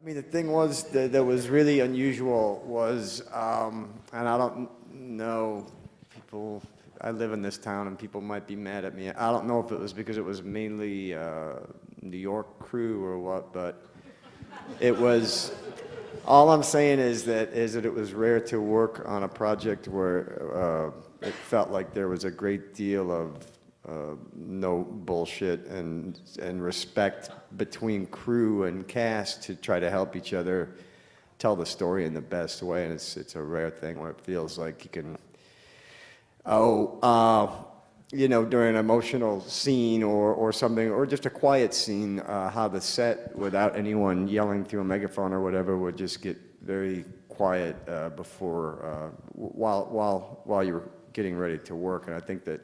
I mean, the thing was that was really unusual was, and I don't know, people, I live in this town and people might be mad at me. I don't know if it was because it was mainly New York crew or what, but it was, all I'm saying is that it was rare to work on a project where it felt like there was a great deal of no bullshit and respect between crew and cast to try to help each other tell the story in the best way. And it's a rare thing where it feels like you can, during an emotional scene or something, or just a quiet scene, how the set, without anyone yelling through a megaphone or whatever, would just get very quiet before, while you were getting ready to work. And I think that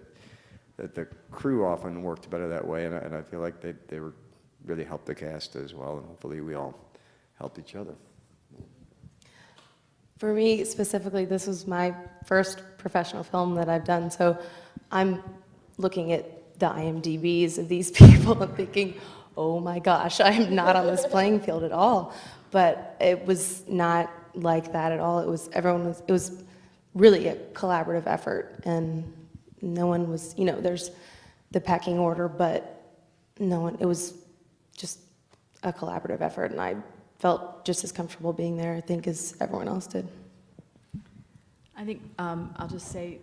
the crew often worked better that way, and I feel like they were really helped the cast as well, and hopefully we all helped each other. For me specifically, this was my first professional film that I've done, so I'm looking at the IMDb's of these people and thinking, oh my gosh, I'm not on this playing field at all. But it was not like that at all. It was really a collaborative effort, and no one was, there's the pecking order, but no one, it was just a collaborative effort, and I felt just as comfortable being there, I think, as everyone else did. I think I'll just say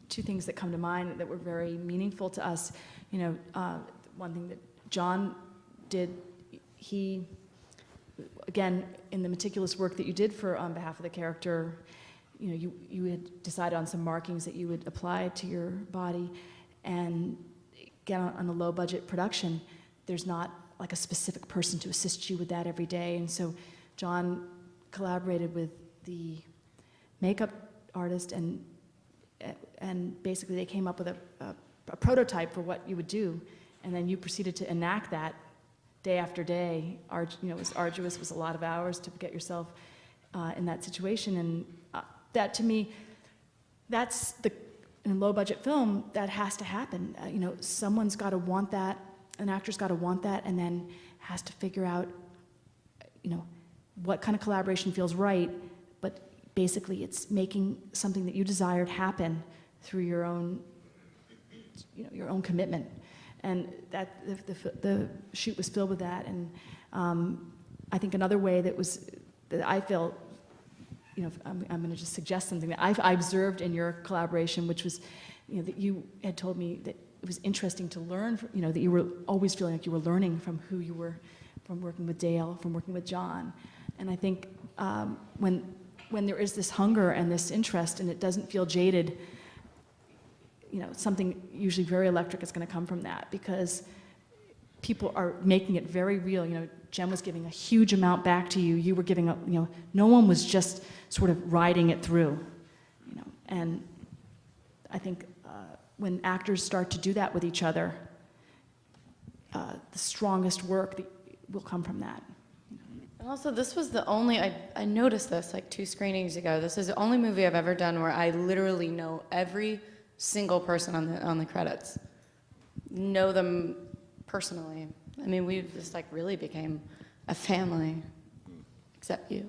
two things that come to mind that were very meaningful to us. One thing that John did, he, again, in the meticulous work that you did on behalf of the character, you had decided on some markings that you would apply to your body, and again, on a low-budget production, there's not like a specific person to assist you with that every day, and so John collaborated with the makeup artist, and basically they came up with a prototype for what you would do, and then you proceeded to enact that day after day. It was arduous, it was a lot of hours to get yourself in that situation, and that to me, that's in a low-budget film, that has to happen. Someone's got to want that, an actor's got to want that, and then has to figure out, what kind of collaboration feels right, but basically it's making something that you desired happen through your own, your own commitment. And that the shoot was filled with that, and I think another way that I felt, I'm going to just suggest something that I observed in your collaboration, which was, that you had told me that it was interesting to learn, that you were always feeling like you were learning from who you were, from working with Dale, from working with John. And I think when there is this hunger and this interest, and it doesn't feel jaded, something usually very electric is going to come from that, because people are making it very real. Jen was giving a huge amount back to you. You were giving up, no one was just sort of riding it through, and I think when actors start to do that with each other, the strongest work will come from that. And also, this was the only, I noticed this like 2 screenings ago, this is the only movie I've ever done where I literally know every single person on the credits. Know them personally. I mean, we just like really became a family, except you.